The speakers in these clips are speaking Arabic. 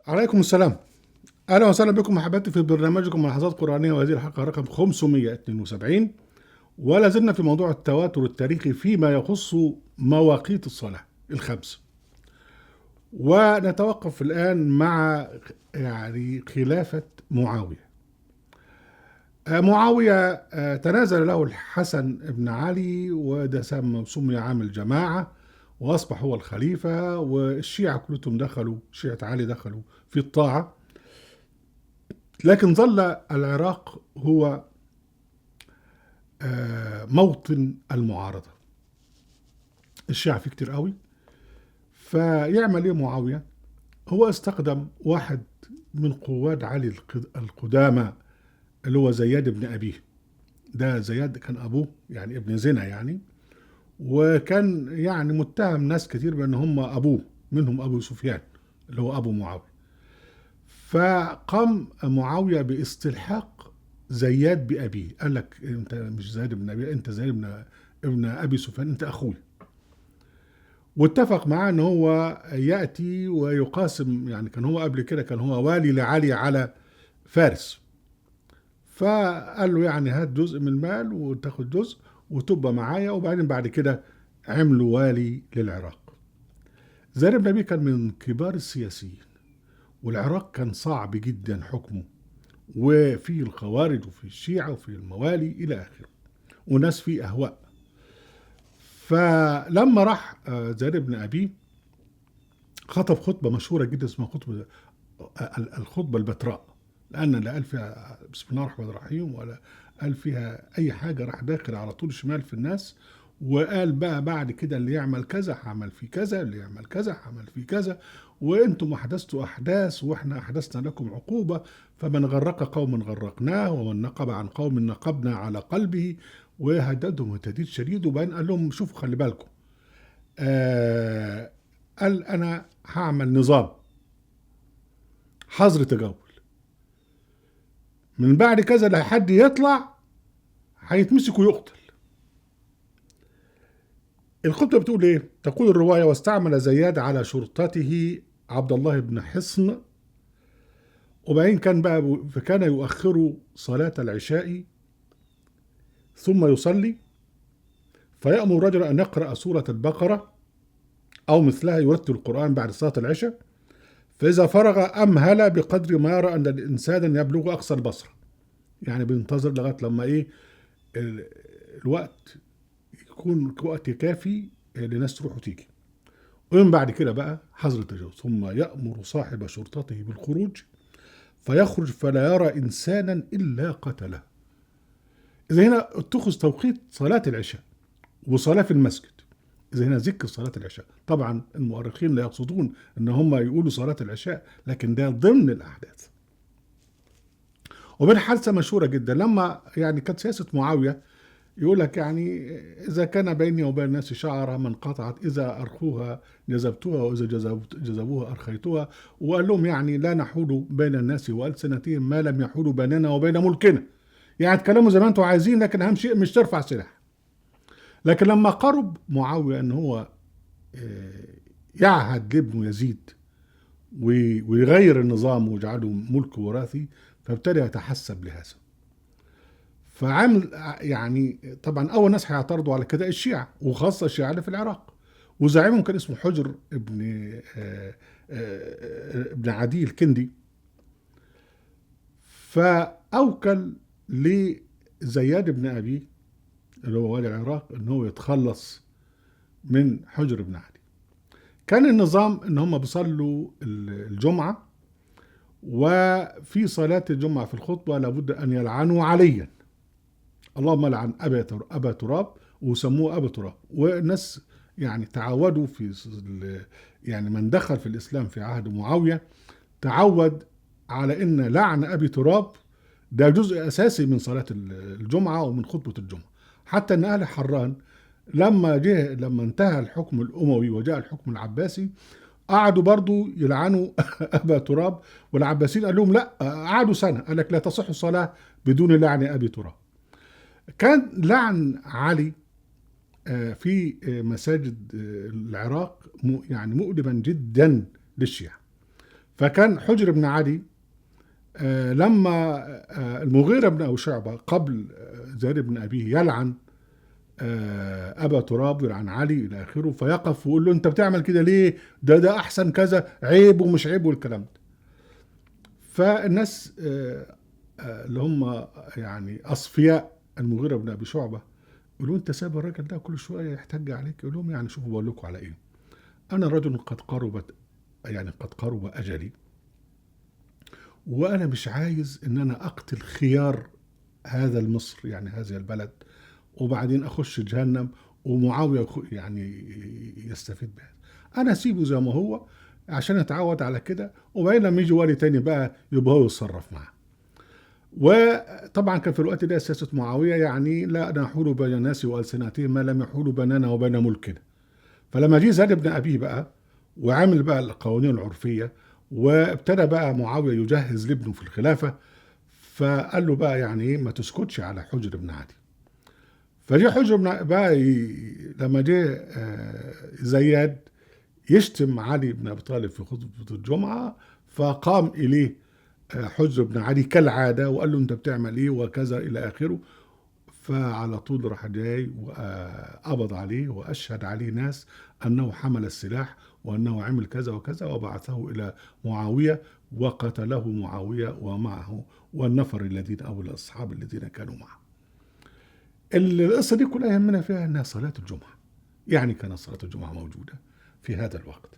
عليكم السلام. اهلا وسهلا بكم احبتي في برنامجكم ملاحظات قرانيه، وهذه الحلقه رقم 572. ولا زلنا في موضوع التواتر التاريخي فيما يخص مواقيت الصلاه الخمس. ونتوقف الان مع خلافه معاويه. معاويه تنازل له الحسن بن علي، وده سمي عام الجماعه، واصبح هو الخليفه، والشيعه كلهم دخلوا، شيعه علي دخلوا في الطاعه. لكن ظل العراق هو موطن المعارضة. الشيعة فيه كتير قوي. فيعمل ايه معاوية؟ هو استخدم واحد من قواد علي القدامى، اللي هو زياد بن أبيه. ده زياد كان أبوه يعني ابن زنا يعني، وكان يعني متهم ناس كتير بأن هم أبوه، منهم أبو سفيان اللي هو أبو معاوية. فقام معاوية باستلحاق زياد بأبيه، قال لك انت مش زياد بن أبي، انت زياد ابن أبي سفيان، انت أخوي. واتفق معاه ان هو يأتي ويقاسم، يعني كان هو قبل كده كان هو والي لعلي على فارس. فقال له يعني هات جزء من المال وتاخد جزء وتبقى معايا، وبعدين بعد كده عملوا والي للعراق. زياد بن أبي كان من كبار السياسيين، والعراق كان صعب جدا حكمه، وفي الخوارج وفي الشيعة وفي الموالي إلى آخره، وناس فيه أهواء. فلما راح زياد بن أبي خطب خطبة مشهورة جدا اسمها خطبة الخطبة البتراء، لأن لا قال فيها بسم الله الرحمن الرحيم ولا قال فيها أي حاجة، راح داخل على طول شمال في الناس. وقال بقى بعد كده اللي يعمل كذا هعمل فيه كذا، اللي يعمل كذا هعمل فيه كذا، وانتم احدثتوا احداث واحنا احدثنا لكم عقوبه. فمن غرق قوم غرقناه، ومن نقب عن قوم نقبنا على قلبه. وهددهم تهديد شديد، وبعدين قال لهم شوفوا خلي بالكم. آه قال انا هعمل نظام حظر تجول، من بعد كذا لا حد يطلع هيتمسك ويقتل. الخطبة بتقول ايه؟ تقول الرواية: واستعمل زياد على شرطته عبد الله بن حصن. وبعدين كان بقى فكان يؤخر صلاة العشاء ثم يصلي، فيأمر رجلا أن يقرأ سورة البقرة أو مثلها، يرتل القرآن بعد صلاة العشاء. فإذا فرغ أمهل بقدر ما يرى أن الإنسان يبلغ أقصى البصر، يعني بينتظر لغاية لما إيه الوقت يكون وقت كافي لناس تروح وتيجي. ومن بعد كده بقى حظر التجاوز، ثم يأمر صاحب شرطته بالخروج، فيخرج فلا يرى إنسانا إلا قتله. إذا هنا اتخذ توقيت صلاة العشاء وصلاة في المسجد. إذا هنا ذكر صلاة العشاء، طبعا المؤرخين لا يقصدون أن هم يقولوا صلاة العشاء، لكن ده ضمن الأحداث. ومن حادثة مشهورة جدا لما يعني كانت سياسة معاوية، يقول لك يعني إذا كان بيني وبين الناس شعرة من قطعت، إذا أرخوها جذبتها، وإذا جذبوها أرخيتها. وقال لهم يعني لا نحول بين الناس وألسنتهم ما لم يحولوا بيننا وبين ملكنا. يعني تكلموا زي ما انتم عايزين، لكن أهم شيء مش ترفع سلاح. لكن لما قرب معاوية أن هو يعهد لابنه يزيد ويغير النظام ويجعله ملك وراثي، فابتدى يتحسب لهذا. فعمل يعني طبعا اول ناس هيعترضوا على كده الشيعة، وخاصة الشيعة اللي في العراق. وزعيمهم كان اسمه حجر ابن عدي الكندي. فأوكل لزياد بن أبي اللي هو والي العراق ان هو يتخلص من حجر بن علي. كان النظام ان هم بيصلوا الجمعة، وفي صلاة الجمعة في الخطبة لابد ان يلعنوا عليا، اللهم لعن ابا تراب، وسموه ابا تراب. والناس يعني تعودوا في يعني من دخل في الاسلام في عهد معاويه تعود على ان لعن ابي تراب ده جزء اساسي من صلاه الجمعه ومن خطبه الجمعه. حتى ان اهل حران لما انتهى الحكم الاموي وجاء الحكم العباسي، قعدوا برضو يلعنوا ابا تراب. والعباسيين قال لهم لا، قعدوا سنه، قال لك لا تصح الصلاه بدون لعن ابي تراب. كان لعن علي في مساجد العراق يعني مؤلما جدا للشيعة. فكان حجر بن عدي لما المغيرة بن أبي شعبة قبل زياد بن أبيه يلعن أبا تراب ويلعن علي إلى آخره، فيقف ويقول له أنت بتعمل كده ليه؟ ده أحسن كذا، عيب ومش عيب والكلام ده. فالناس اللي هم يعني أصفياء المغيرة بن أبي شعبة يقولوا أنت ساب الراجل ده كل شوية يحتج عليك؟ يقول لهم يعني شوفوا بقول لكم على إيه، أنا رجل قد قرب أجلي، وأنا مش عايز إن أنا أقتل خيار هذا المصر يعني هذه البلد وبعدين أخش جهنم ومعاوية يعني يستفيد بها. أنا أسيبه زي ما هو عشان أتعود على كده، وبعدين لما يجي والي تاني بقى يبقى هو يتصرف معاه. وطبعا كان في الوقت ده سياسة معاوية يعني لا نحول بين الناس وألسنتهم ما لم يحولوا بيننا وبين ملكنا. فلما جه زياد بن أبيه بقى وعمل بقى القوانين العرفية، وابتدى بقى معاوية يجهز لابنه في الخلافة، فقال له بقى يعني ما تسكتش على حجر بن عدي. فجه حجر بن بقى لما جه زياد يشتم علي بن ابي طالب في خطبة الجمعة، فقام اليه حجر بن عدي كالعادة وقال له انت بتعمل ايه وكذا الى اخره. فعلى طول راح جاي وقبض عليه واشهد عليه ناس انه حمل السلاح وانه عمل كذا وكذا، وبعثه الى معاوية وقتله معاوية ومعه والنفر الذين او الاصحاب الذين كانوا معه. القصة دي كلها يهمنا فيها انها صلاة الجمعة، يعني كانت صلاة الجمعة موجودة في هذا الوقت.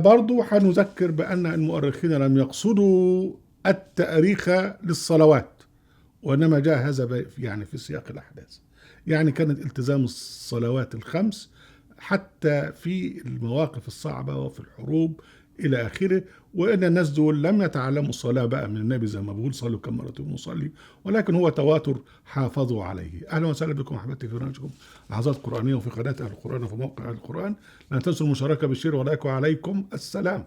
برضو حنذكر بأن المؤرخين لم يقصدوا التأريخ للصلوات، وإنما جاء هذا يعني في سياق الأحداث. يعني كانت التزام الصلوات الخمس حتى في المواقف الصعبة وفي الحروب إلى آخره، وإن الناس دول لم يتعلموا الصلاة بقى من النبي زي ما بقول صلوا كم مرة نصلي، ولكن هو تواتر حافظوا عليه. أهلا وسهلا بكم أحبتي في برنامجكم لحظات قرآنية وفي قناة أهل القرآن وفي موقع أهل القرآن. لا تنسوا المشاركة بالشير، وعليكم السلام.